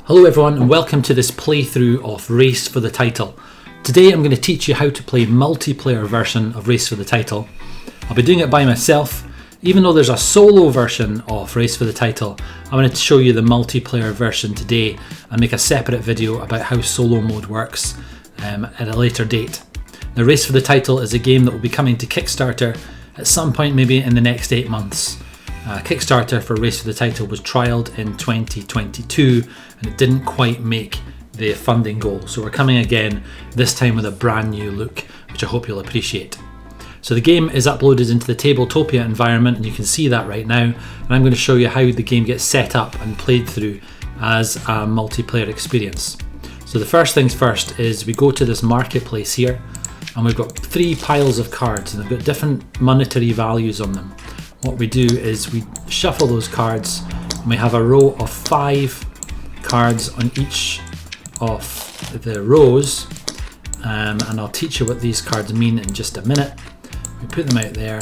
Hello everyone and welcome to this playthrough of Race for the Title. Today I'm going to teach you how to play multiplayer version of Race for the Title. I'll be doing it by myself. Even though there's a solo version of Race for the Title, I'm going to show you the multiplayer version today and make a separate video about how solo mode works at a later date. Now, Race for the Title is a game that will be coming to Kickstarter at some point maybe in the next 8 months. Kickstarter for Race for the Title was trialled in 2022 and it didn't quite make the funding goal, so we're coming again, this time with a brand new look, which I hope you'll appreciate. So the game is uploaded into the Tabletopia environment and you can see that right now, and I'm going to show you how the game gets set up and played through as a multiplayer experience. So the first things first is we go to this marketplace here and we've got 3 piles of cards and they've got different monetary values on them. What we do is we shuffle those cards and we have a row of 5 cards on each of the rows, and I'll teach you what these cards mean in just a minute. We put them out there,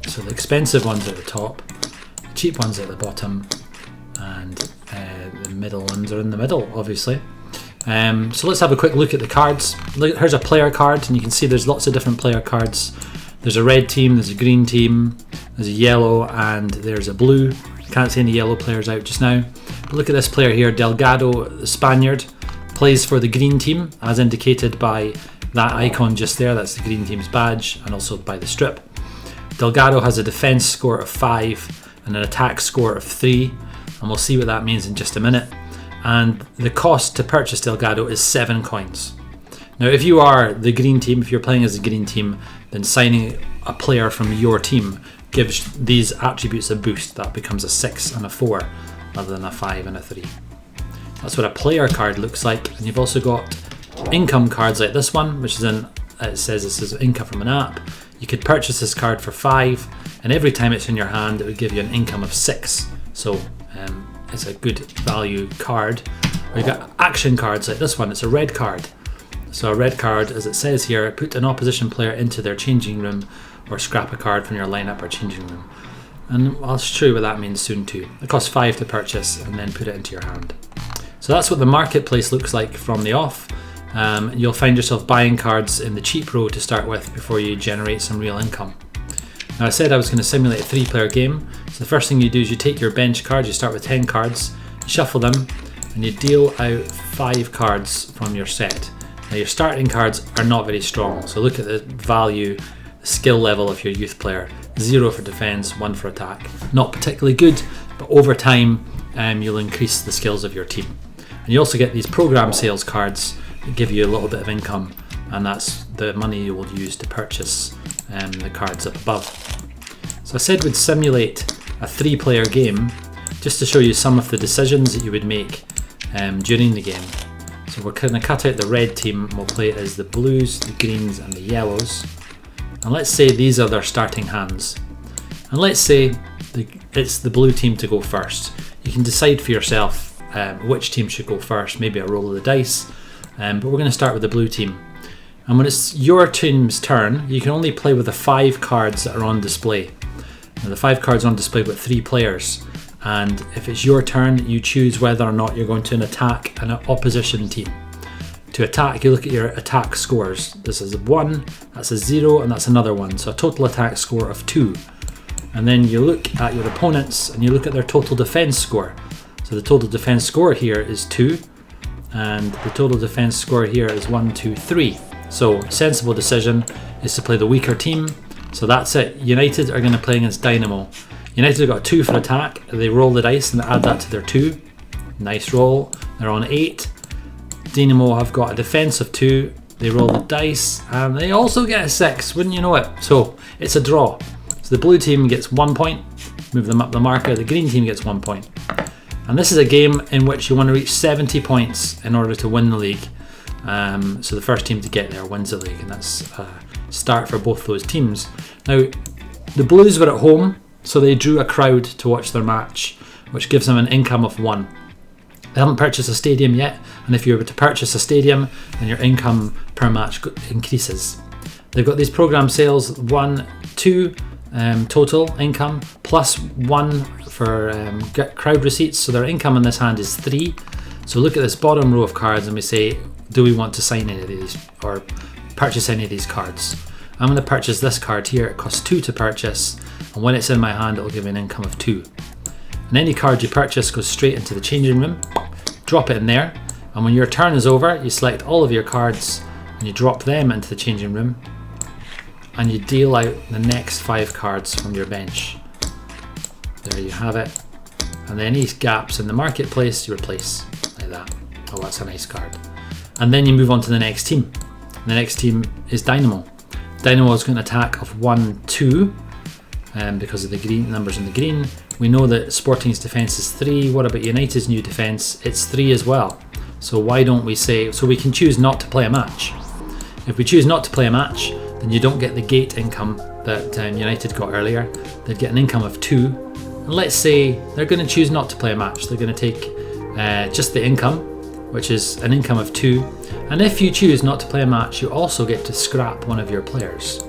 so the expensive ones are at the top, the cheap ones are at the bottom, and the middle ones are in the middle, obviously. So let's have a quick look at the cards. Here's a player card, and you can see there's lots of different player cards. There's a red team, there's a green team, there's a yellow, and there's a blue. Can't see any yellow players out just now. But look at this player here, Delgado, the Spaniard, plays for the green team, as indicated by that icon just there. That's the green team's badge, and also by the strip. Delgado has a defense score of 5 and an attack score of 3, and we'll see what that means in just a minute. And the cost to purchase Delgado is 7 coins. Now, if you are the green team, if you're playing as the green team, then signing a player from your team gives these attributes a boost. That becomes a 6 and a 4 rather than a 5 and a 3. That's what a player card looks like. And you've also got income cards like this one, which is it says this is income from an app. You could purchase this card for 5, and every time it's in your hand, it would give you an income of 6. So it's a good value card. We've got action cards like this one. It's a red card. So a red card, as it says here, put an opposition player into their changing room or scrap a card from your lineup or changing room. And I'll show you what that means soon too. It costs 5 to purchase and then put it into your hand. So that's what the marketplace looks like from the off. You'll find yourself buying cards in the cheap row to start with before you generate some real income. Now, I said I was going to simulate a 3-player game. So the first thing you do is you take your bench cards, you start with 10 cards, you shuffle them, and you deal out 5 cards from your set. Now, your starting cards are not very strong, so look at the value, the skill level of your youth player. 0 for defense, 1 for attack. Not particularly good, but over time you'll increase the skills of your team. And you also get these program sales cards that give you a little bit of income, and that's the money you will use to purchase the cards up above. So I said we'd simulate a 3-player game just to show you some of the decisions that you would make during the game. So we're going to cut out the red team and we'll play it as the blues, the greens and the yellows. And let's say these are their starting hands. And let's say it's the blue team to go first. You can decide for yourself which team should go first, maybe a roll of the dice. But we're going to start with the blue team. And when it's your team's turn, you can only play with the 5 cards that are on display. Now, the 5 cards on display with 3 players. And if it's your turn, you choose whether or not you're going to attack an opposition team. To attack, you look at your attack scores. This is a 1, that's a 0, and that's another 1. So a total attack score of 2. And then you look at your opponents and you look at their total defense score. So the total defense score here is 2, and the total defense score here is 1, 2, 3. So sensible decision is to play the weaker team. So that's it. United are going to play against Dynamo. United have got a 2 for attack. They roll the dice and add that to their 2. Nice roll. They're on 8. Dynamo have got a defense of 2. They roll the dice and they also get a 6. Wouldn't you know it? So it's a draw. So the blue team gets 1 point. Move them up the marker. The green team gets 1 point. And this is a game in which you want to reach 70 points in order to win the league. So the first team to get there wins the league, and that's a start for both those teams. Now, the Blues were at home, so they drew a crowd to watch their match, which gives them an income of 1. They haven't purchased a stadium yet, and if you were to purchase a stadium, then your income per match increases. They've got these program sales, 1, 2 total income, plus 1 for crowd receipts, so their income in this hand is 3. So look at this bottom row of cards and we say, do we want to sign any of these or purchase any of these cards? I'm going to purchase this card here. It costs 2 to purchase, and when it's in my hand, it'll give me an income of 2. And any card you purchase goes straight into the changing room. Drop it in there, and when your turn is over, you select all of your cards and you drop them into the changing room, and you deal out the next 5 cards from your bench. There you have it. And then any gaps in the marketplace, you replace like that. Oh, that's a nice card. And then you move on to the next team. The next team is Dynamo. Dynamo is going to attack of 1, 2, because of the green numbers in the green. We know that Sporting's defence is 3. What about United's new defence? It's 3 as well. So why don't we say, so we can choose not to play a match. If we choose not to play a match, then you don't get the gate income that United got earlier. They'd get an income of 2. And let's say they're going to choose not to play a match. They're going to take just the income, which is an income of 2. And if you choose not to play a match, you also get to scrap one of your players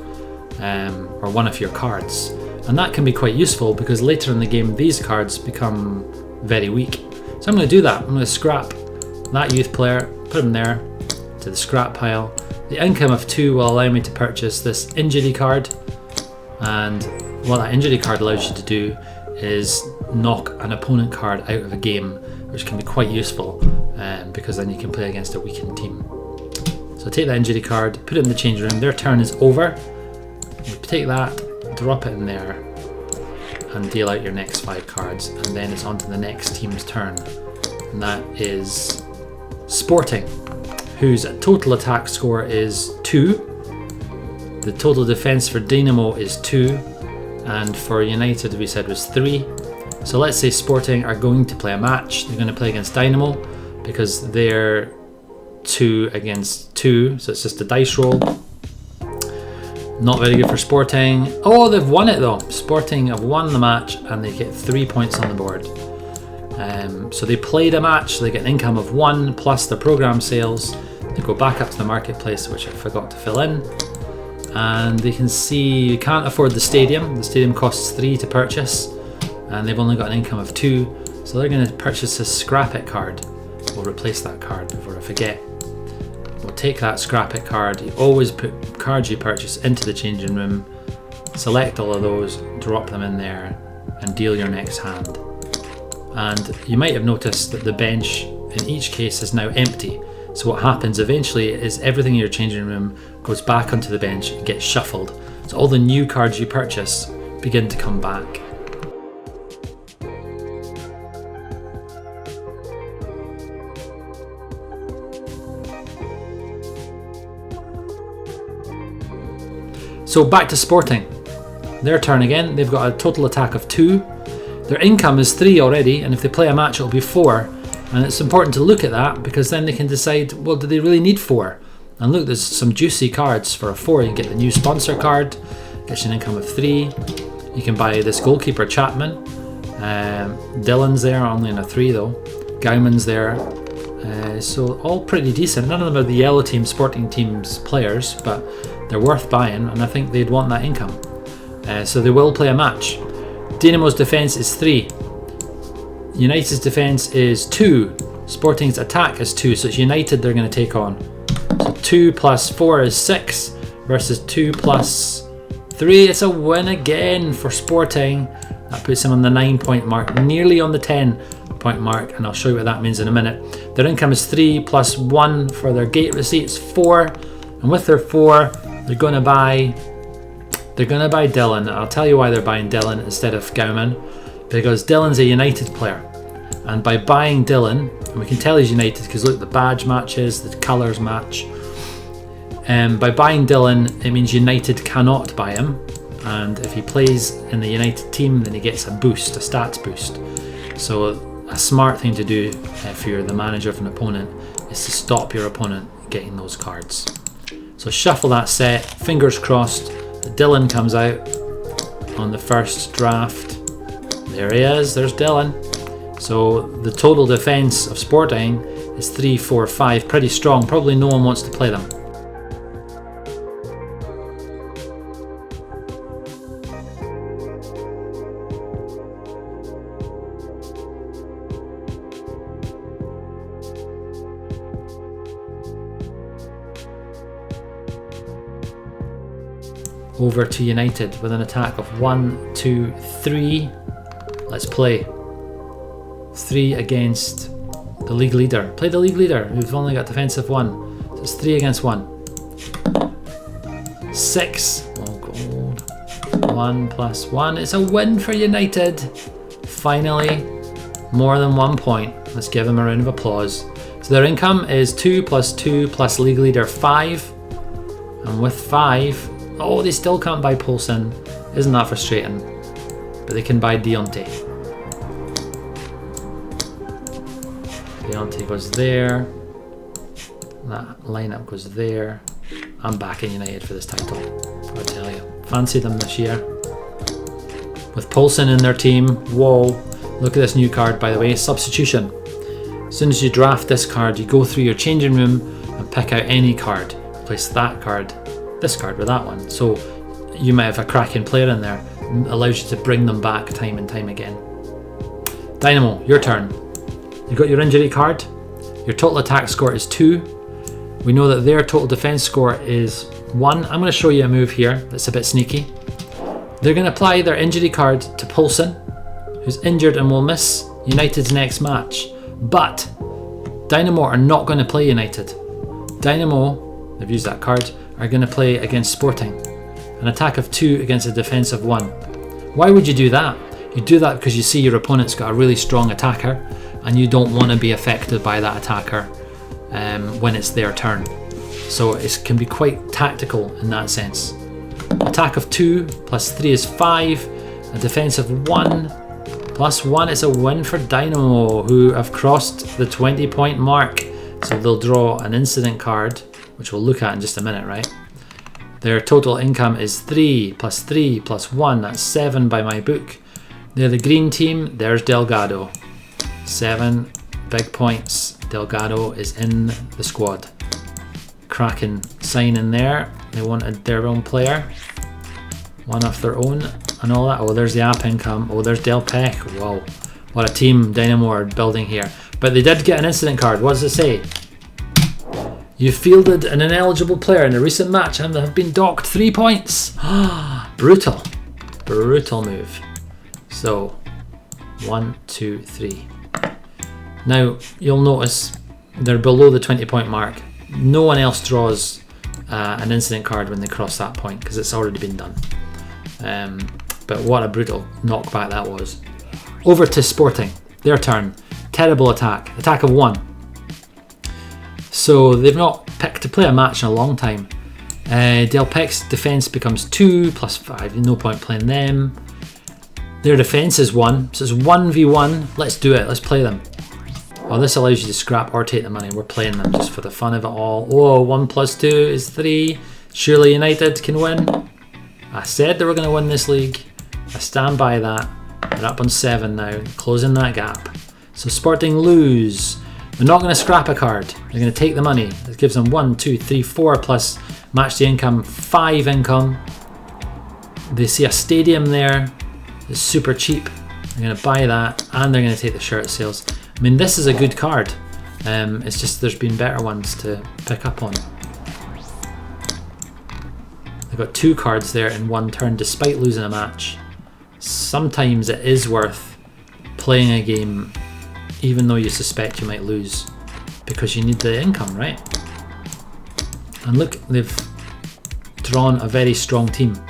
or one of your cards. And that can be quite useful because later in the game, these cards become very weak. So I'm going to do that. I'm going to scrap that youth player, put him there to the scrap pile. The income of 2 will allow me to purchase this injury card. And what that injury card allows you to do is knock an opponent card out of a game, which can be quite useful because then you can play against a weakened team. So take that injury card, put it in the change room. Their turn is over. You take that, drop it in there, and deal out your next 5 cards. And then it's on to the next team's turn. And that is Sporting, whose total attack score is 2. The total defense for Dynamo is 2. And for United, we said was 3. So let's say Sporting are going to play a match. They're going to play against Dynamo because they're 2 against 2. So it's just a dice roll. Not very good for Sporting. Oh, they've won it though. Sporting have won the match and they get 3 points on the board. So they played a match. They get an income of 1 plus the program sales. They go back up to the marketplace, which I forgot to fill in. And they can see you can't afford the stadium. The stadium costs 3 to purchase, and they've only got an income of 2. So they're going to purchase this Scrap It card. We'll replace that card before I forget. We'll take that Scrap It card. You always put cards you purchase into the changing room, select all of those, drop them in there, and deal your next hand. And you might have noticed that the bench in each case is now empty. So what happens eventually is everything in your changing room goes back onto the bench and gets shuffled. So all the new cards you purchase begin to come back. So back to Sporting. Their turn again. They've got a total attack of 2. Their income is 3 already, and if they play a match it'll be 4. And it's important to look at that because then they can decide, well, do they really need 4? And look, there's some juicy cards for a 4. You can get the new sponsor card, gets you an income of 3. You can buy this goalkeeper Chapman. Dylan's there, only in a 3 though. Gauman's there. So all pretty decent. None of them are the yellow team, Sporting team's players, but they're worth buying, and I think they'd want that income. So they will play a match. Dynamo's defence is 3. United's defence is 2. Sporting's attack is 2, so it's United they're going to take on. So 2 plus 4 is 6 versus 2 plus 3. It's a win again for Sporting. That puts them on the 9-point mark, nearly on the 10-point mark, and I'll show you what that means in a minute. Their income is 3 plus 1 for their gate receipts, 4. And with their 4, they're going to buy Dylan. I'll tell you why they're buying Dylan instead of Gauman. Because Dylan's a United player, and by buying Dylan, and we can tell he's United because look, the badge matches, the colours match. By buying Dylan, it means United cannot buy him, and if he plays in the United team, then he gets a boost, a stats boost. So a smart thing to do if you're the manager of an opponent is to stop your opponent getting those cards. So shuffle that set, fingers crossed that Dylan comes out on the first draft. There he is, there's Dylan. So the total defence of Sporting is 3, 4, 5, pretty strong. Probably no one wants to play them. over to United with an attack of 1, 2, 3. Let's play. 3 against the league leader. Play the league leader, who's only got defensive 1. So it's 3 against 1. 6. Oh god. 1 plus 1. It's a win for United. Finally, more than 1 point. Let's give them a round of applause. So their income is 2 plus 2 plus league leader 5. And with 5, oh, they still can't buy Poulsen. Isn't that frustrating? But they can buy Deontay. Deontay goes there. That lineup goes there. I'm back in United for this title, I tell you. Fancy them this year. With Poulsen in their team. Whoa. Look at this new card, by the way. Substitution. As soon as you draft this card, you go through your changing room and pick out any card. Replace that card, this card with that one. So you might have a cracking player in there. It allows you to bring them back time and time again. Dynamo, your turn. You've got your injury card. Your total attack score is 2. We know that their total defense score is 1. I'm going to show you a move here that's a bit sneaky. They're going to apply their injury card to Poulsen, who's injured and will miss United's next match. But Dynamo are not going to play United. Dynamo, they've used that card, are going to play against Sporting. An attack of 2 against a defense of 1. Why would you do that? You do that because you see your opponent's got a really strong attacker and you don't want to be affected by that attacker when it's their turn. So it can be quite tactical in that sense. Attack of 2 plus 3 is 5. A defense of 1 plus 1 is a win for Dynamo, who have crossed the 20-point mark. So they'll draw an incident card, which we'll look at in just a minute, right? Their total income is 3 plus 3 plus 1. That's 7 by my book. They're the green team. There's Delgado. 7 big points. Delgado is in the squad. Cracking sign in there. They wanted their own player. One of their own and all that. Oh, there's the app income. Oh, there's Del Peck. Wow. What a team Dynamo are building here. But they did get an incident card. What does it say? You fielded an ineligible player in a recent match and have been docked 3 points. Brutal. Brutal move. So, 1, 2, 3. Now, you'll notice they're below the 20-point mark. No one else draws an incident card when they cross that point because it's already been done. But what a brutal knockback that was. Over to Sporting. Their turn. Terrible attack. Attack of 1. So they've not picked to play a match in a long time. Del Peck's defence becomes 2 plus 5. No point playing them. Their defence is 1. So it's 1v1. Let's do it. Let's play them. Well, this allows you to scrap or take the money. We're playing them just for the fun of it all. Oh, 1 plus 2 is 3. Surely United can win. I said they were going to win this league. I stand by that. They're up on 7 now, closing that gap. So Sporting lose. They're not going to scrap a card. They're going to take the money. It gives them 1, 2, 3, 4 plus match the income, 5 income. They see a stadium there. It's super cheap. They're going to buy that and they're going to take the shirt sales. I mean, this is a good card. It's just there's been better ones to pick up on. They've got 2 cards there in 1 turn despite losing a match. Sometimes it is worth playing a game even though you suspect you might lose because you need the income, right? And look, they've drawn a very strong team.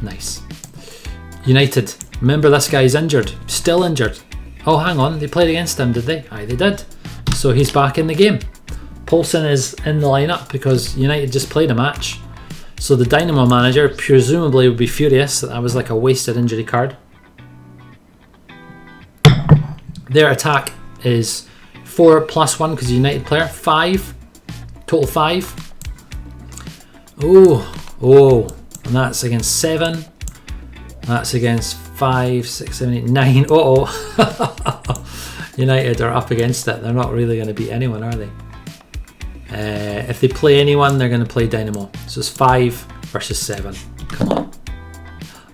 Nice. United. Remember, this guy's injured. Still injured. Oh, hang on. They played against him, did they? Aye, they did. So he's back in the game. Poulsen is in the lineup because United just played a match. So the Dynamo manager presumably would be furious that that was like a wasted injury card. Their attack is 4 plus 1 because United player. 5. Total 5. Oh. And that's against 7. That's against 5, 6, 7, 8, 9. United are up against it. They're not really going to beat anyone, are they? If they play anyone, they're going to play Dynamo. So it's 5 versus 7. Come on.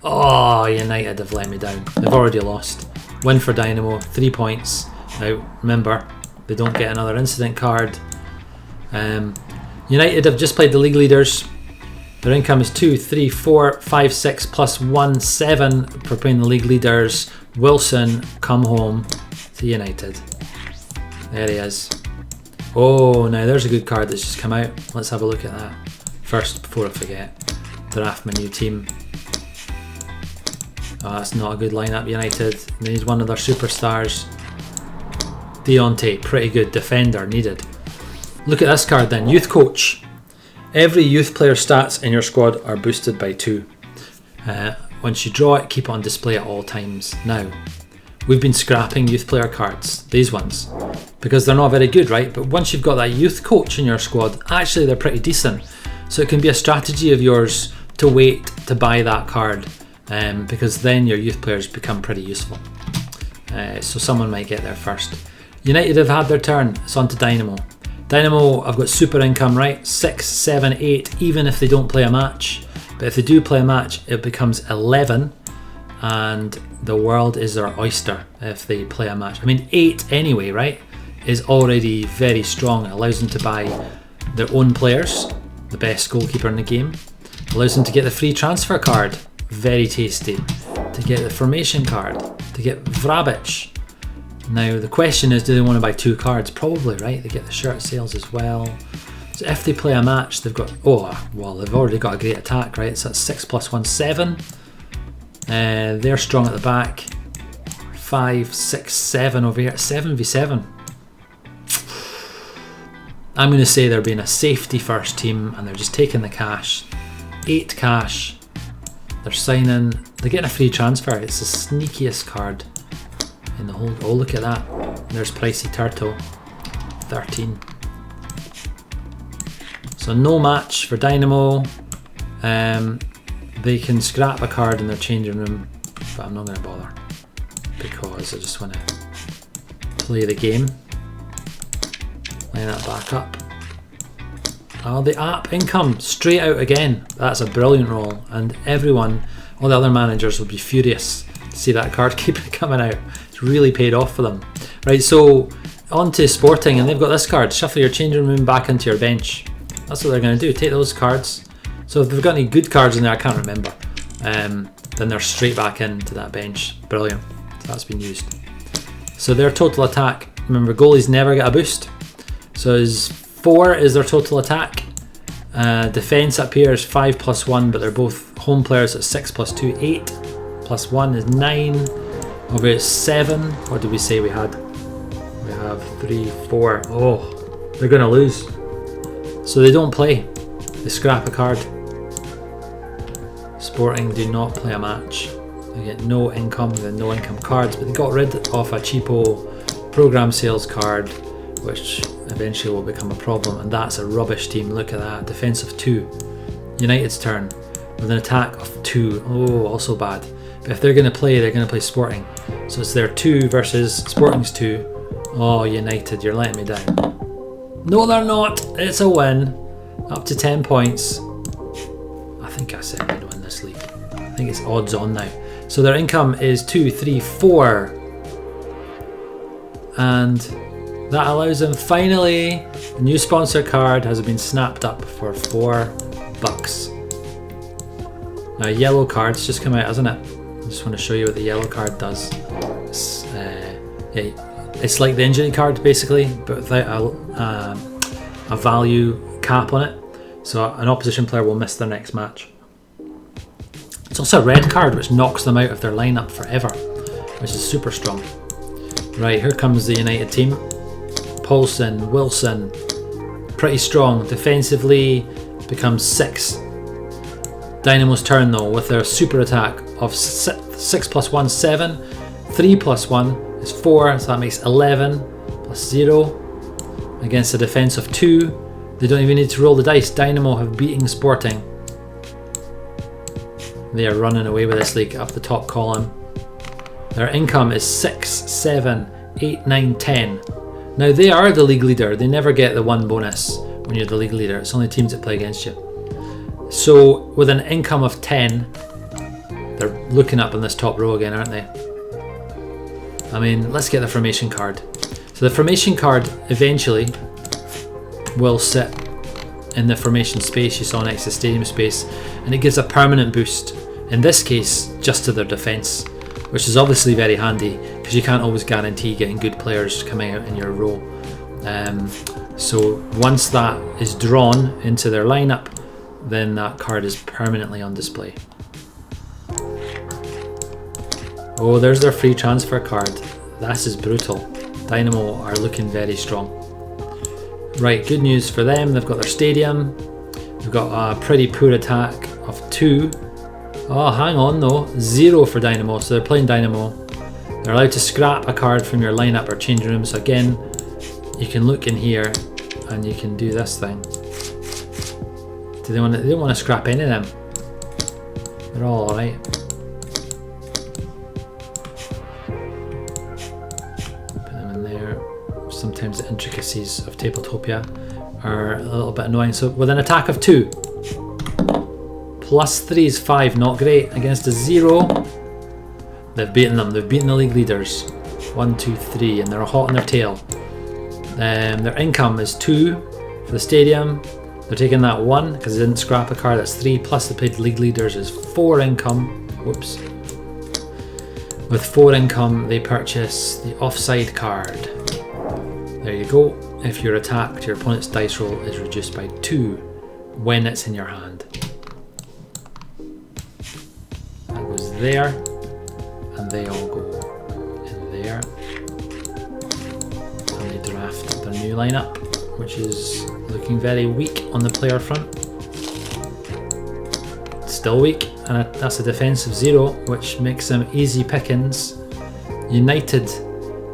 Oh, United have let me down. They've already lost. Win for Dynamo, 3 points. Now, remember, they don't get another incident card. United have just played the league leaders. Their income is 2, 3, 4, 5, 6 plus 1, 7 for playing the league leaders. Wilson, come home to United. There he is. Oh, now there's a good card that's just come out. Let's have a look at that first before I forget. Draft my new team. Oh, that's not a good lineup, United. They need one of their superstars. Deontay, pretty good defender, needed. Look at this card then, Youth Coach. Every youth player stats in your squad are boosted by 2. Once you draw it, keep it on display at all times. Now, we've been scrapping youth player cards, these ones, because they're not very good, right? But once you've got that Youth Coach in your squad, actually they're pretty decent. So it can be a strategy of yours to wait to buy that card, because then your youth players become pretty useful. So someone might get there first. United have had their turn. It's on to Dynamo. Dynamo, I've got super income, right? 6, 7, 8, even if they don't play a match. But if they do play a match, it becomes 11, and the world is their oyster if they play a match. I mean, 8 anyway, right, is already very strong. It allows them to buy their own players, the best goalkeeper in the game. It allows them to get the free transfer card, very tasty. To get the formation card, to get Vrabic. Now the question is, do they want to buy 2 cards? Probably, right? They get the shirt sales as well. So if they play a match, they've got, oh, well, they've already got a great attack, right? So that's 6 plus 1, 7. They're strong at the back. 5, 6, 7 over here. 7v7. I'm going to say they're being a safety first team and they're just taking the cash. 8 cash. They're signing. They're getting a free transfer. It's the sneakiest card in the whole. Oh, look at that. There's Pricey Turtle. 13. So no match for Dynamo. They can scrap a card in their changing room, but I'm not going to bother because I just want to play the game. Line that back up. Oh, the app income straight out again. That's a brilliant roll, and everyone, all the other managers will be furious to see that card keep coming out. It's really paid off for them. Right, so on to Sporting, and they've got this card. Shuffle your changing room back into your bench. That's what they're going to do. Take those cards. So if they've got any good cards in there, I can't remember. Then they're straight back into that bench. Brilliant. So that's been used. So their total attack. Remember, goalies never get a boost. So is 4 is their total attack. Defense up here is 5 plus 1, but they're both home players at 6 plus 2, 8 plus 1 is 9. Over here it's 7. What did we say we had? We have 3, 4. Oh, they're going to lose. So they don't play. They scrap a card. Sporting do not play a match. They get no income, they no income cards, but they got rid of a cheapo program sales card, which eventually will become a problem, and that's a rubbish team. Look at that. Defense of 2. United's turn with an attack of 2. Oh, also bad. But if they're going to play, they're going to play Sporting. So it's their 2 versus Sporting's 2. Oh, United, you're letting me down. No, they're not. It's a win. Up to 10 points. I think I said they'd win this league. I think it's odds on now. So their income is 2, 3, 4. And that allows them, finally, a new sponsor card has been snapped up for $4. Now yellow card's just come out, hasn't it? I just want to show you what the yellow card does. It's like the injury card basically, but without a value cap on it. So an opposition player will miss their next match. It's also a red card which knocks them out of their lineup forever, which is super strong. Right, here comes the United team. Paulson, Wilson, pretty strong. Defensively becomes 6. Dynamo's turn though, with their super attack of 6 plus 1, 7. 3 plus 1 is 4, so that makes 11 plus 0. Against a defense of 2. They don't even need to roll the dice. Dynamo have beaten Sporting. They are running away with this league up the top column. Their income is 6, 7, 8, 9, 10. Now they are the league leader. They never get the 1 bonus when you're the league leader. It's only teams that play against you. So with an income of 10, they're looking up in this top row again, aren't they? I mean, let's get the formation card. So the formation card eventually will sit in the formation space you saw next to stadium space, and it gives a permanent boost, in this case just to their defence, which is obviously very handy because you can't always guarantee getting good players coming out in your row. So once that is drawn into their lineup, then that card is permanently on display. Oh, there's their free transfer card. This is brutal. Dynamo are looking very strong. Right, good news for them. They've got their stadium. They've got a pretty poor attack of 2. Oh, hang on though. 0 for Dynamo. So they're playing Dynamo. They're allowed to scrap a card from your lineup or changing room. So again, you can look in here and you can do this thing. They don't want to scrap any of them. They're all alright. Sometimes the intricacies of Tabletopia are a little bit annoying. So with an attack of 2, plus 3 is 5, not great. Against a 0, they've beaten them. They've beaten the league leaders. 1, 2, 3, and they're hot on their tail. Their income is 2 for the stadium. They're taking that 1 because they didn't scrap a card. That's 3, plus they paid league leaders is 4 income. Whoops. With 4 income, they purchase the offside card. There you go. If you're attacked, your opponent's dice roll is reduced by 2 when it's in your hand. That goes there, and they all go in there. And they draft their new lineup, which is looking very weak on the player front. Still weak, and that's a defense of 0, which makes them easy pickings. United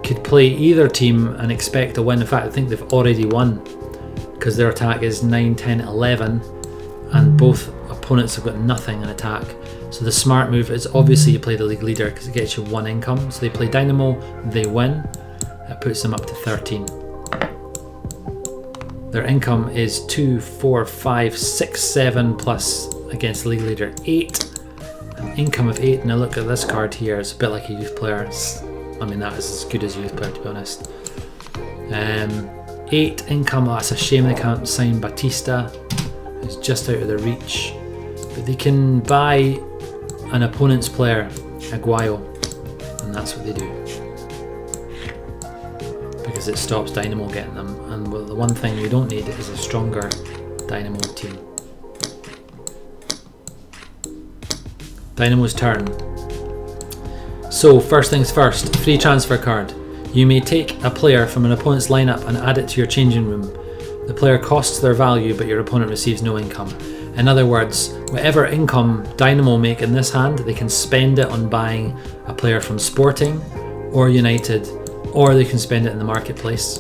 could play either team and expect a win. In fact, I think they've already won because their attack is 9, 10, 11 and both opponents have got nothing in attack. So the smart move is obviously you play the league leader because it gets you 1 income. So they play Dynamo, they win. That puts them up to 13. Their income is 2, 4, 5, 6, 7 plus against the league leader 8. An income of 8. Now look at this card here, it's a bit like a youth player. I mean, that is as good as a youth player, to be honest. 8 income. Oh, it's a shame they can't sign Batista. It's just out of their reach. But they can buy an opponent's player, Aguayo, and that's what they do. Because it stops Dynamo getting them. And the one thing we don't need is a stronger Dynamo team. Dynamo's turn. So first things first, free transfer card. You may take a player from an opponent's lineup and add it to your changing room. The player costs their value, but your opponent receives no income. In other words, whatever income Dynamo make in this hand, they can spend it on buying a player from Sporting or United, or they can spend it in the marketplace.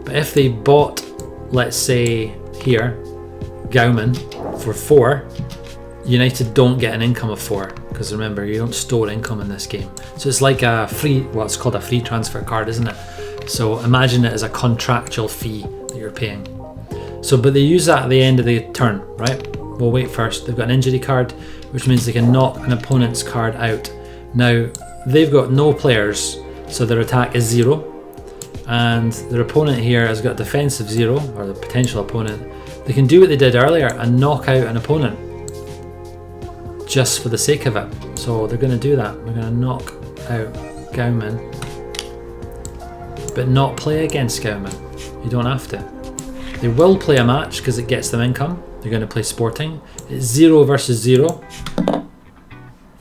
But if they bought, let's say here, Gauman for 4, United don't get an income of 4, because remember, you don't store income in this game. So it's like a free, well, it's called a free transfer card, isn't it? So imagine it as a contractual fee that you're paying. So, but they use that at the end of the turn, right? We'll wait first. They've got an injury card, which means they can knock an opponent's card out. Now, they've got no players, so their attack is 0. And their opponent here has got defense of 0, or the potential opponent. They can do what they did earlier and knock out an opponent, just for the sake of it. So they're going to do that. We're going to knock out Gauman, but not play against Gauman. You don't have to. They will play a match because it gets them income. They're going to play Sporting. It's 0 versus 0.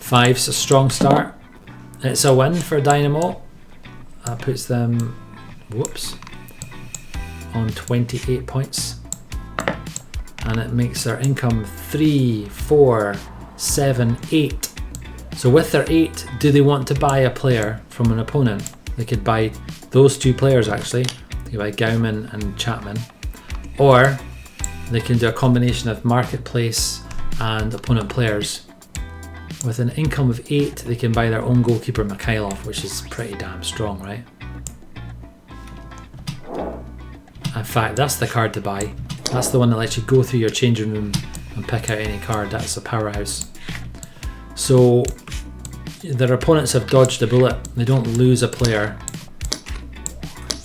5's a strong start. It's a win for Dynamo. That puts them, whoops, on 28 points. And it makes their income 3, 4, 7, 8. So with their 8, do they want to buy a player from an opponent? They could buy those 2 players actually. They could buy Gauman and Chapman. Or they can do a combination of marketplace and opponent players. With an income of 8, they can buy their own goalkeeper Mikhailov, which is pretty damn strong, right? In fact, that's the card to buy. That's the one that lets you go through your changing room and pick out any card. That's a powerhouse. So their opponents have dodged a bullet. They don't lose a player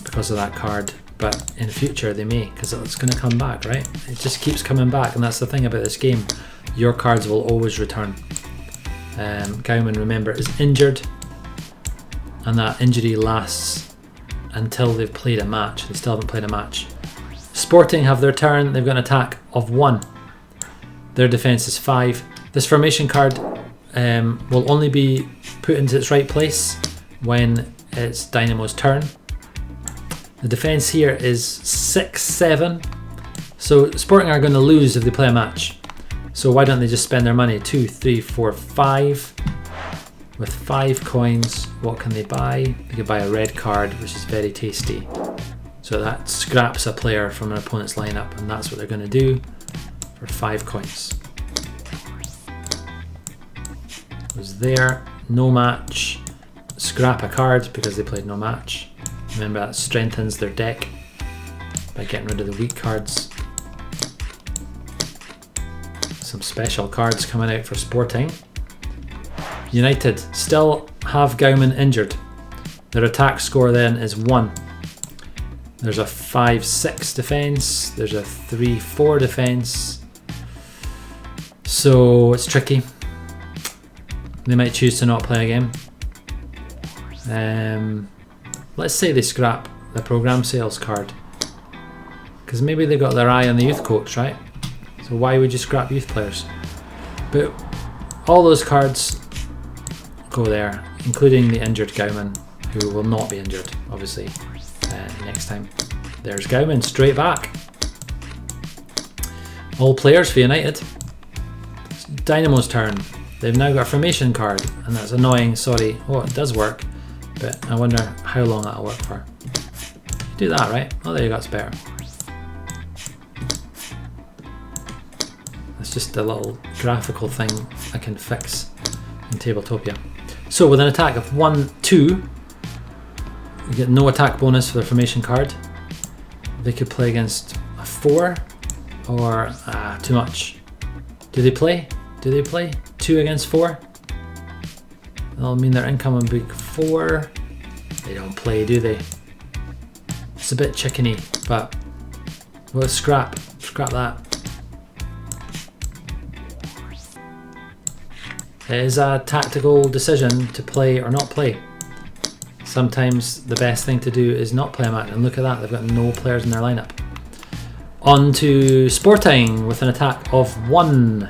because of that card. but in future they may, because it's going to come back, right? It just keeps coming back, and that's the thing about this game. Your cards will always return. Gauman, remember, is injured, and that injury lasts until they've played a match. They still haven't played a match. Sporting have their turn. They've got an attack of 1. Their defense is 5. This formation card will only be put into its right place when it's Dynamo's turn. The defense here is 6-7. So Sporting are going to lose if they play a match. So why don't they just spend their money? 2, 3, 4, 5. With 5 coins, what can they buy? They could buy a red card, which is very tasty. So that scraps a player from an opponent's lineup, and that's what they're going to do for 5 coins. Was there, no match, scrap a card because they played no match. Remember, that strengthens their deck by getting rid of the weak cards. Some special cards coming out for Sporting. United still have Gauman injured. Their attack score then is 1. There's a 5-6 defense. There's a 3-4 defense. So it's tricky. They might choose to not play a game. Let's say they scrap the program sales card, because maybe they got their eye on the youth coach, right? So why would you scrap youth players? But all those cards go there, including the injured Gauman, who will not be injured, obviously, next time. There's Gauman, straight back. All players for United. It's Dynamo's turn. They've now got a formation card, and that's annoying, sorry. Oh, it does work, but I wonder how long that'll work for. Do that, right? Oh, there you go, it's better. It's just a little graphical thing I can fix in Tabletopia. So with an attack of 1, 2, you get no attack bonus for the formation card. They could play against a 4 or too much. Do they play? 2 against 4? That'll mean their income will be 4. They don't play, do they? It's a bit chickeny, but we'll scrap that. It is a tactical decision to play or not play. Sometimes the best thing to do is not play a match, and look at that, they've got no players in their lineup. On to Sporting with an attack of 1,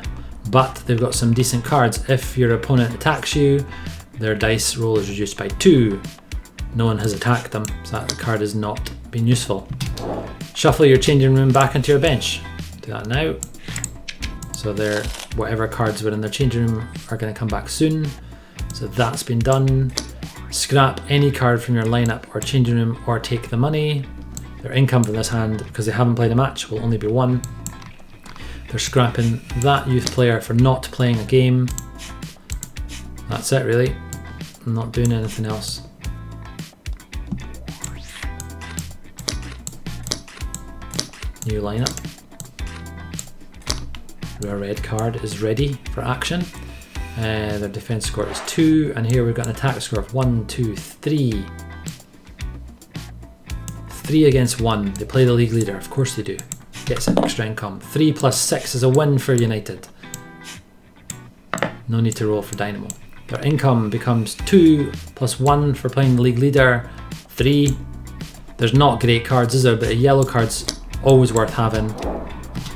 but they've got some decent cards. If your opponent attacks you, their dice roll is reduced by 2. No one has attacked them, so that card has not been useful. Shuffle your changing room back into your bench. Do that now. So whatever cards were in their changing room are going to come back soon. So that's been done. Scrap any card from your lineup or changing room, or take the money. Their income from this hand, because they haven't played a match, will only be 1. They're scrapping that youth player for not playing a game. That's it, really. I'm not doing anything else. New lineup. Their red card is ready for action. Their defense score is 2, and here we've got an attack score of 1, 2, 3. 3 against 1. They play the league leader, of course they do. Gets an extra income. 3 plus 6 is a win for United. No need to roll for Dynamo. Their income becomes 2 plus 1 for playing the league leader. 3. There's not great cards, is there? But a yellow card's always worth having.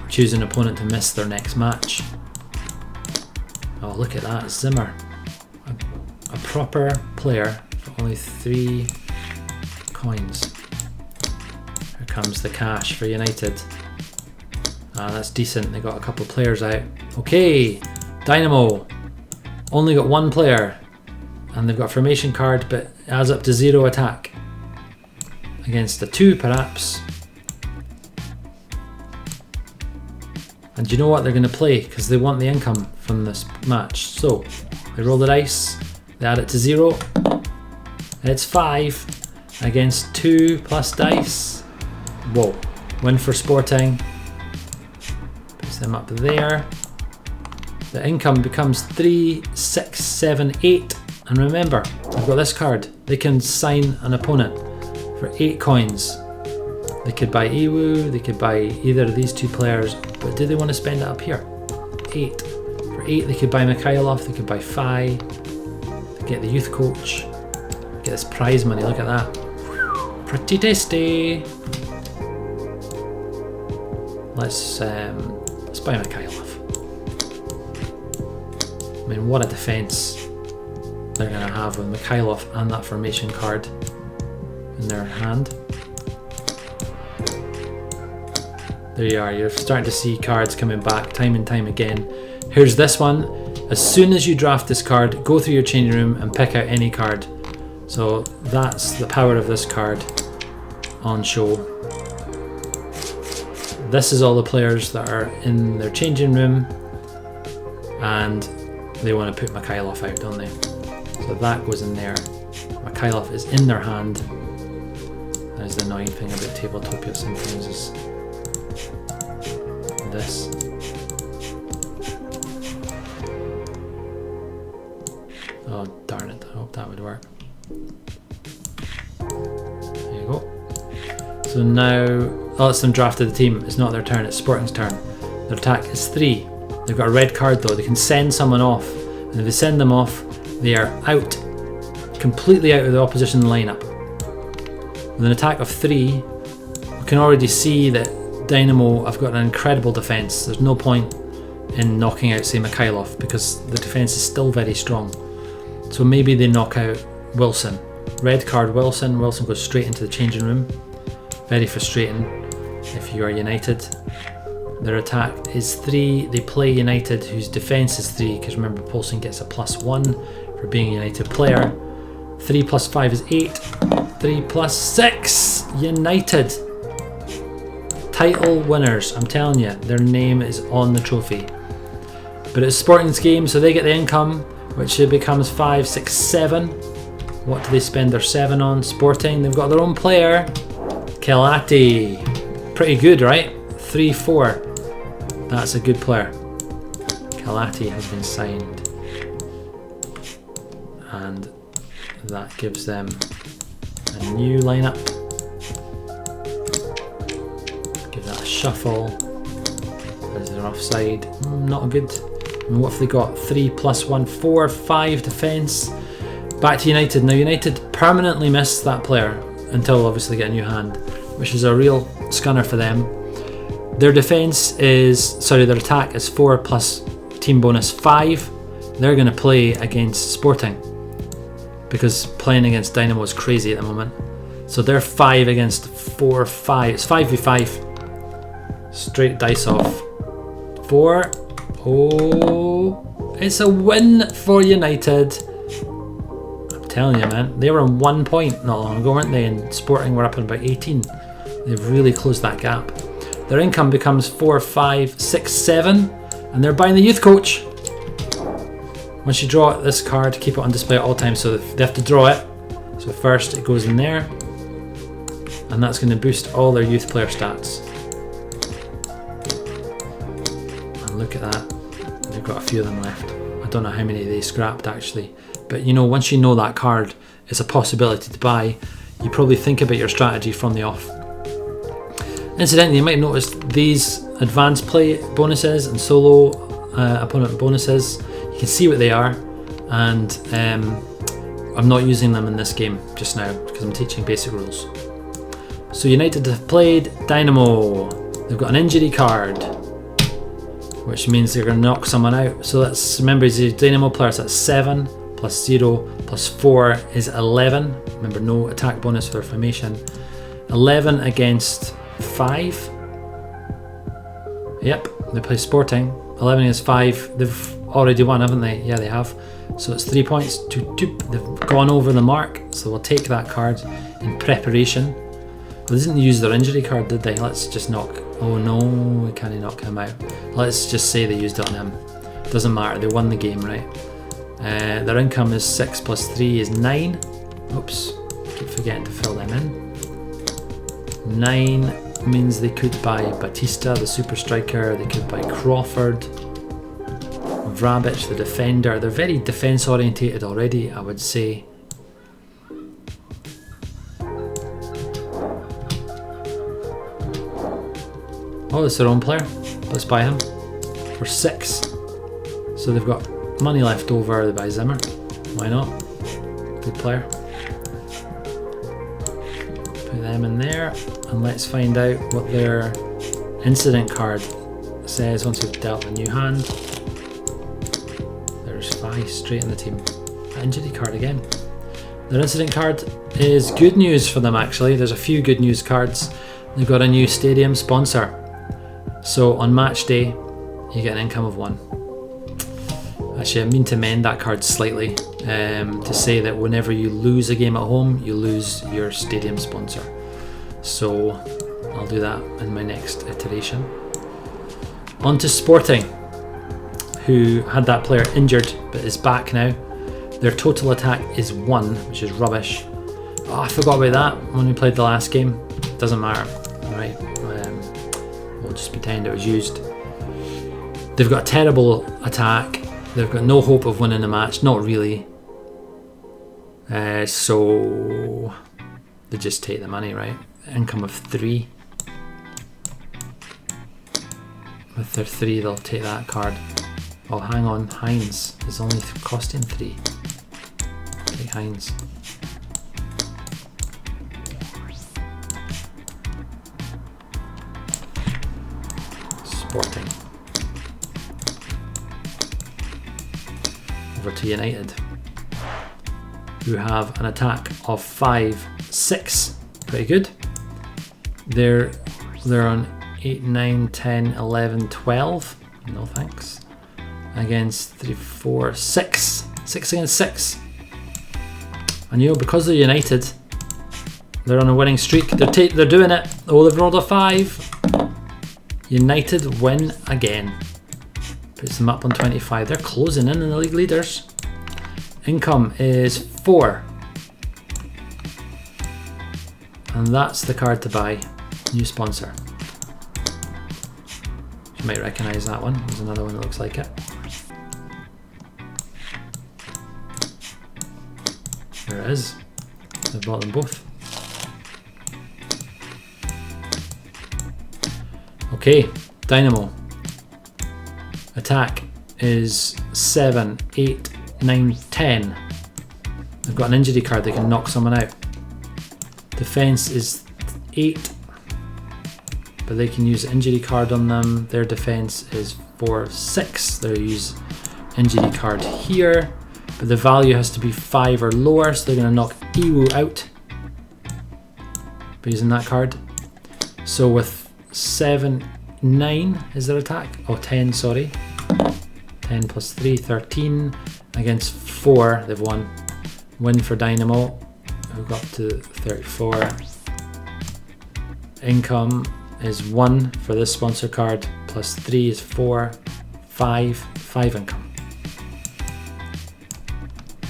Choose an opponent to miss their next match. Oh, look at that, Zimmer. A proper player for only 3 coins. Here comes the cash for United. That's decent, they got a couple of players out. Okay, Dynamo. Only got 1 player. And they've got a formation card, but it adds up to 0 attack. Against a 2, perhaps. And do you know what they're going to play? Because they want the income from this match. So, they roll the dice, they add it to 0. It's 5 against 2 plus dice. Whoa. Win for Sporting. Puts them up there. The income becomes 3, 6, 7, 8. And remember, I've got this card. They can sign an opponent for 8 coins. They could buy Ewu, they could buy either of these two players, but do they want to spend it up here? 8. For 8 they could buy Mikhailov, they could buy Fai, get the youth coach, get this prize money, look at that. Pretty tasty. Let's buy Mikhailov. I mean, what a defence they're going to have with Mikhailov and that formation card in their hand. There you are, you're starting to see cards coming back time and time again. Here's this one. As soon as you draft this card, go through your changing room and pick out any card. So that's the power of this card on show. This is all the players that are in their changing room, and they want to put Mikhailov out, don't they? So that goes in there. Mikhailov is in their hand. That is the annoying thing about Tabletopia sometimes, is this. Oh darn it, I hope that would work. There you go. So now, that's them drafted the team. It's not their turn, it's Sporting's turn. Their attack is 3. They've got a red card though, they can send someone off. And if they send them off, they are out. Completely out of the opposition lineup. With an attack of 3, we can already see that Dynamo have got an incredible defence. There's no point in knocking out, say, Mikhailov, because the defence is still very strong. So maybe they knock out Wilson. Red card Wilson. Wilson goes straight into the changing room. Very frustrating if you are United. Their attack is 3. They play United, whose defence is 3, because remember, Poulsen gets a +1 for being a United player. 3 + 5 is 8. 3 + 6. United. Title winners. I'm telling you, their name is on the trophy. But it's Sporting's game, so they get the income, which becomes 5, 6, 7. What do they spend their 7 on? Sporting, they've got their own player. Kelati. Pretty good, right? 3, 4. That's a good player. Kelati has been signed. And that gives them a new lineup. Give that a shuffle. There's their offside. Not good. And what have they got? 3 + 1, 4, 5 defence. Back to United. Now United permanently missed that player until obviously get a new hand, which is a real scunner for them. Their defence is, their attack is 4 plus team bonus 5. They're going to play against Sporting because playing against Dynamo is crazy at the moment. So they're 5 against 4, 5. It's 5v5. Straight dice off. 4. Oh, it's a win for United. I'm telling you, man. They were on 1 point not long ago, weren't they? And Sporting were up at about 18. They've really closed that gap. Their income becomes 4, 5, 6, 7. And they're buying the youth coach. Once you draw this card, keep it on display at all times. So they have to draw it. So first it goes in there. And that's going to boost all their youth player stats. Look at that, they've got a few of them left. I don't know how many they scrapped actually, but you know, once you know that card is a possibility to buy, you probably think about your strategy from the off. Incidentally, you might notice these advanced play bonuses and solo opponent bonuses, you can see what they are, and I'm not using them in this game just now because I'm teaching basic rules. So United have played Dynamo. They've got an injury card, which means they're going to knock someone out. So let's remember, he's a Dynamo player, so that's 7 plus 0 plus 4 is 11. Remember, no attack bonus for formation. 11 against 5. Yep, they play Sporting. 11 against 5. They've already won, haven't they? Yeah, they have. So it's 3 points to 2. They've gone over the mark, so we'll take that card in preparation. They didn't use their injury card, did they? Let's just knock. Oh no, we can't knock him out. Let's just say they used it on him. Doesn't matter, they won the game, right? Their income is 6 plus 3 is 9. Oops, keep forgetting to fill them in. 9 means they could buy Batista, the super striker. They could buy Crawford, Vrabic, the defender. They're very defence orientated already, I would say. Oh, it's their own player. Let's buy him for 6. So they've got money left over. They buy Zimmer. Why not? Good player. Put them in there, and let's find out what their incident card says once we've dealt a new hand. There's 5 straight in the team. Injury card again. Their incident card is good news for them actually. There's a few good news cards. They've got a new stadium sponsor. So on match day, you get an income of 1. Actually, I mean to amend that card slightly to say that whenever you lose a game at home, you lose your stadium sponsor. So I'll do that in my next iteration. On to Sporting, who had that player injured but is back now. Their total attack is 1, which is rubbish. Oh, I forgot about that when we played the last game. Doesn't matter, right? We'll just pretend it was used. They've got a terrible attack. They've got no hope of winning the match, not really. So they just take the money, right? Income of 3. With their 3, they'll take that card. Oh, hang on, Heinz is only costing 3. Take Heinz. Sporting. Over to United, who have an attack of 5, 6. Pretty good. They're on 8, 9, 10, 11, 12. No thanks. Against 3, 4, 6. 6 against 6. And you know, because they're United, they're on a winning streak. They're doing it. Oh, they've rolled a 5. United win again. Puts them up on 25. They're closing in the league leaders. Income is 4. And that's the card to buy. New sponsor. You might recognise that one. There's another one that looks like it. There it is. I've bought them both. Okay, Dynamo. Attack is 7, 8, 9, 10. They've got an injury card, they can knock someone out. Defense is 8, but they can use injury card on them. Their defense is 4, 6. They'll use injury card here, but the value has to be 5 or lower, so they're going to knock Iwu out by using that card. So with 7, 9 is their attack. Oh, 10, sorry. 10 plus 3, 13. Against 4, they've won. Win for Dynamo. We've got to 34. Income is 1 for this sponsor card. Plus 3 is 4. 5 income.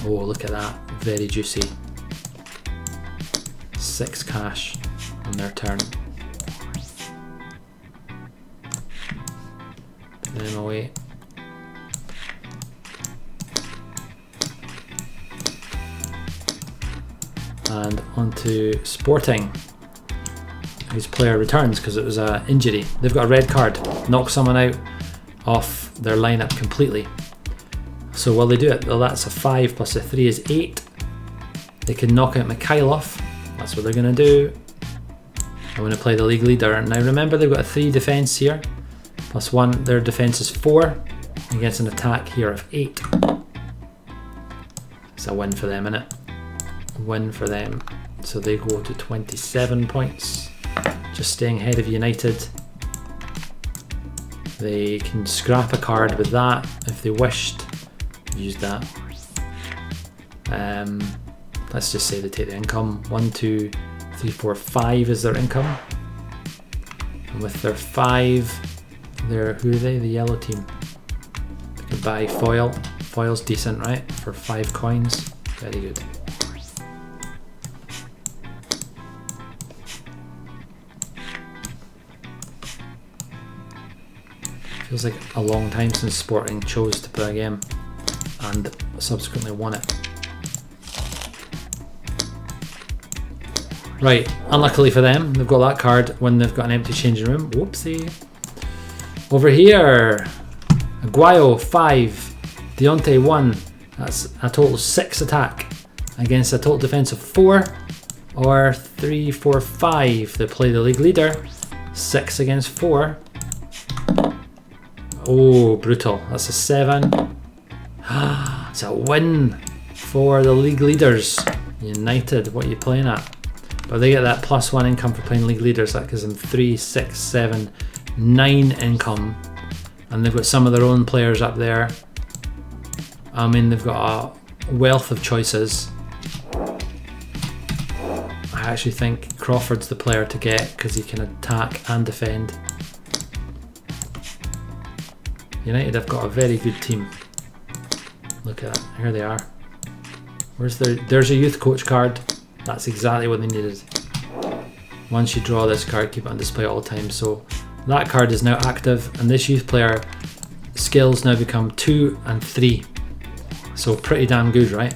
Oh, look at that. Very juicy. 6 cash on their turn. Put them away. And onto Sporting, whose player returns because it was an injury. They've got a red card. Knock someone out off their lineup completely. So while they do it, well, that's a 5 plus a 3 is 8. They can knock out Mikhailov. That's what they're going to do. I'm going to play the league leader. Now remember, they've got a 3 defense here. Plus 1, their defense is 4. Against an attack here of 8. It's a win for them, innit? Win for them. So they go to 27 points. Just staying ahead of United. They can scrap a card with that if they wished. Use that. Let's just say they take the income. 1, 2, 3, 4, 5 is their income. And with their 5, they're, who are they? The yellow team. They can buy foil. Foil's decent, right? For 5 coins. Very good. Feels like a long time since Sporting chose to play a game and subsequently won it. Right, unluckily for them, they've got that card when they've got an empty changing room. Whoopsie. Over here, Aguayo 5, Deontay 1. That's a total 6 attack against a total defense of 4. Or 3, 4, 5. They play the league leader. 6 against 4. Oh, brutal. That's a 7. It's a win for the league leaders. United, what are you playing at? But they get that +1 income for playing league leaders. That gives them 3, 6, 7, 9 income. And they've got some of their own players up there. I mean, they've got a wealth of choices. I actually think Crawford's the player to get because he can attack and defend. United have got a very good team. Look at that, here they are. There's a youth coach card. That's exactly what they needed. Once you draw this card, keep it on display all the time. So that card is now active, and this youth player skills now become 2 and 3. So pretty damn good, right?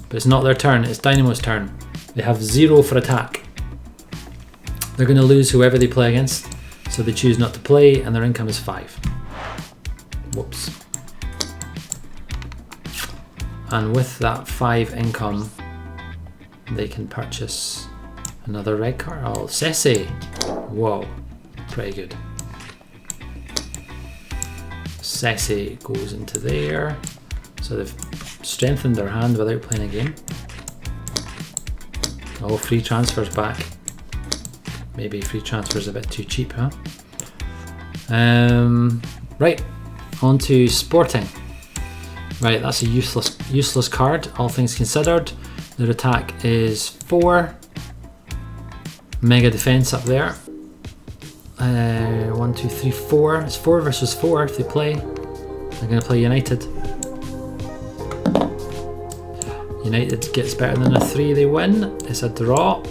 But it's not their turn, it's Dynamo's turn. They have 0 for attack. They're going to lose whoever they play against, so they choose not to play, and their income is 5. Whoops. And with that 5 income, they can purchase another red card. Oh, Sese. Whoa, pretty good. Sese goes into there. So they've strengthened their hand without playing a game. Oh, free transfers back. Maybe free transfers a bit too cheap, huh? Right, on to Sporting. Right, that's a useless card, all things considered. Their attack is 4. Mega defense up there. 1, 2, 3, 4. It's 4 versus 4 if they play. They're going to play United. United gets better than a 3, they win. It's a draw.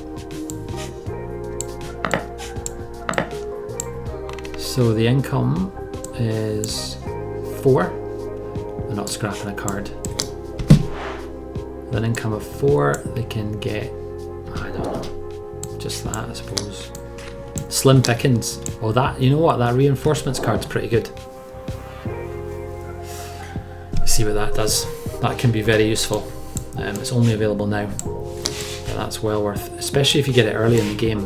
So the income is 4. They're not scrapping a card. With an income of 4, they can get, I don't know, just that I suppose. Slim pickings. Oh, that, you know what, that reinforcements card's pretty good. See what that does. That can be very useful. It's only available now, but that's well worth, especially if you get it early in the game.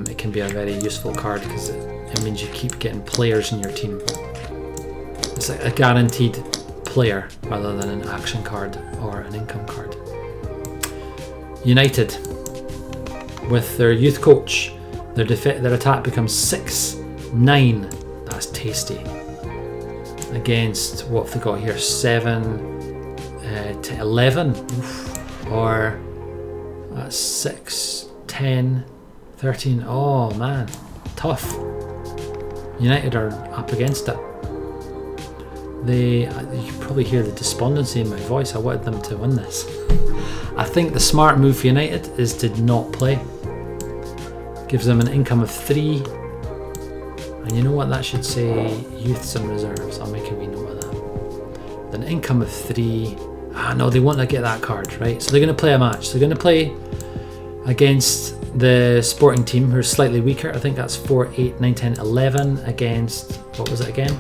It can be a very useful card because it means you keep getting players in your team. It's like a guaranteed player rather than an action card or an income card. United, with their youth coach, their attack becomes 6, 9. That's tasty. Against, what have they got here? 7 to 11. Oof. Or 6, 10, 13. Oh man, tough. United are up against it. You can probably hear the despondency in my voice. I wanted them to win this. I think the smart move for United is to not play. Gives them an income of 3. And you know what, that should say youths and reserves. I'll make a wee note of that. With an income of 3. No, they want to get that card, right? So they're going to play a match. So they're going to play against the Sporting team, who are slightly weaker. I think that's 4, 8, 9, 10, 11 against, what was it again?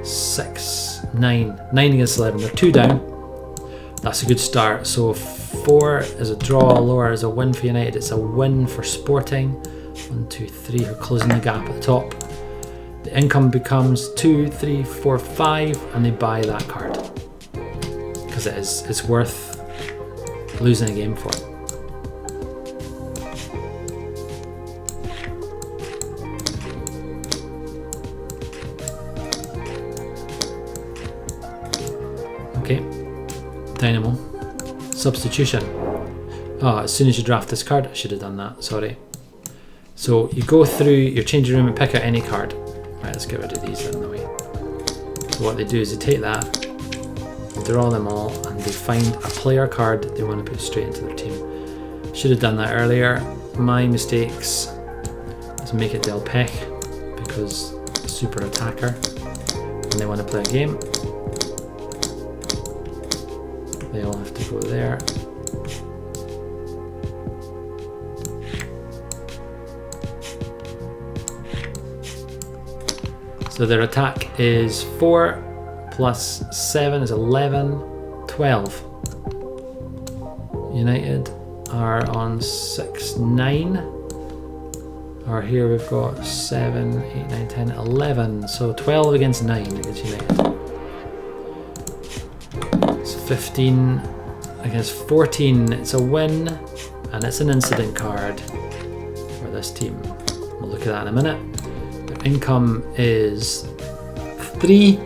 6, 9. 9 against 11. They're 2 down. That's a good start. So 4 is a draw, lower is a win for United. It's a win for Sporting. 1, 2, 3. We're closing the gap at the top. The income becomes 2, 3, 4, 5, and they buy that card because it's worth losing a game for. Okay, Dynamo. Substitution. Oh, as soon as you draft this card, I should have done that, sorry. So you go through your changing room and pick out any card. Right, let's get rid of these out of the way. So what they do is they take that, they draw them all, and they find a player card they want to put straight into their team. Should have done that earlier. My mistakes. Let's make it Del Pech, because super attacker, and they want to play a game. They all have to go there. So their attack is 4 plus 7 is 11, 12. United are on 6, 9. Or here we've got 7, 8, 9, 10, 11. So 12 against 9 against United. It's 15 against 14. It's a win, and it's an incident card for this team. We'll look at that in a minute. Their income is 3.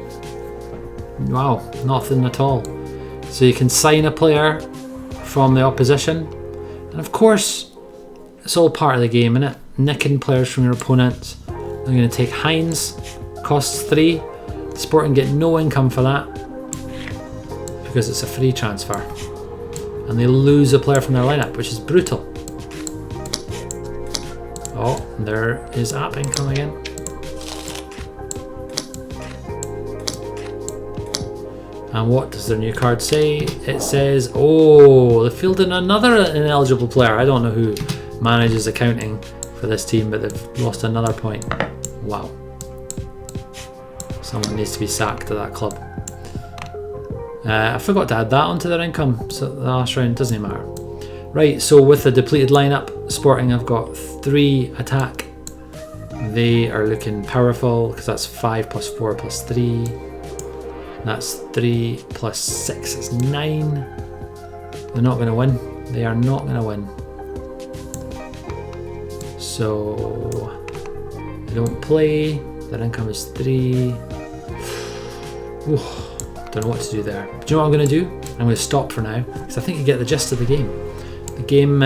Wow, nothing at all. So you can sign a player from the opposition, and of course it's all part of the game, isn't it? Nicking players from your opponent. I'm going to take Heinz, costs 3. Sporting get no income for that because it's a free transfer, and they lose a player from their lineup, which is brutal. Oh, there is app income again. And what does their new card say? It says, oh, they fielded another ineligible player. I don't know who manages accounting for this team, but they've lost another point. Wow. Someone needs to be sacked at that club. I forgot to add that onto their income, so the last round doesn't matter. Right, so with the depleted lineup, Sporting have got 3 attack. They are looking powerful because that's 5 plus 4 plus 3. That's 3 plus 6 is 9. They're not going to win. They are not going to win. So they don't play. Their income is 3. Ooh, don't know what to do there. Do you know what I'm going to do? I'm going to stop for now because I think you get the gist of the game. The game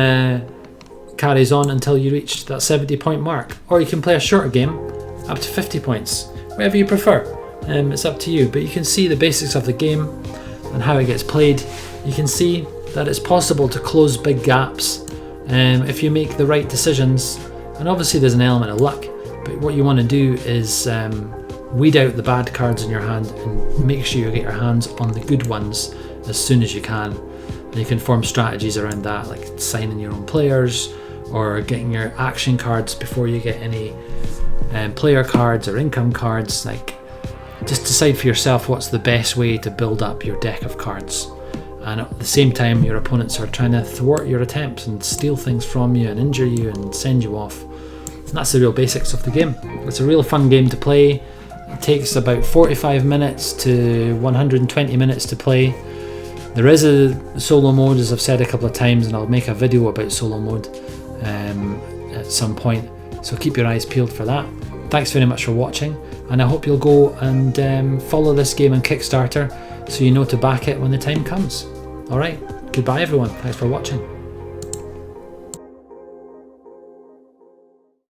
carries on until you reach that 70-point mark, or you can play a shorter game up to 50 points, whatever you prefer. It's up to you, but you can see the basics of the game and how it gets played. You can see that it's possible to close big gaps if you make the right decisions, and obviously there's an element of luck, but what you want to do is weed out the bad cards in your hand and make sure you get your hands on the good ones as soon as you can. And you can form strategies around that, like signing your own players or getting your action cards before you get any player cards or income cards. Like, just decide for yourself what's the best way to build up your deck of cards, and at the same time your opponents are trying to thwart your attempts and steal things from you and injure you and send you off. And that's the real basics of the game. It's a real fun game to play. It takes about 45 minutes to 120 minutes to play. There is a solo mode, as I've said a couple of times, and I'll make a video about solo mode at some point, so keep your eyes peeled for that. Thanks very much for watching, and I hope you'll go and follow this game on Kickstarter so you know to back it when the time comes. Alright, goodbye everyone, thanks for watching.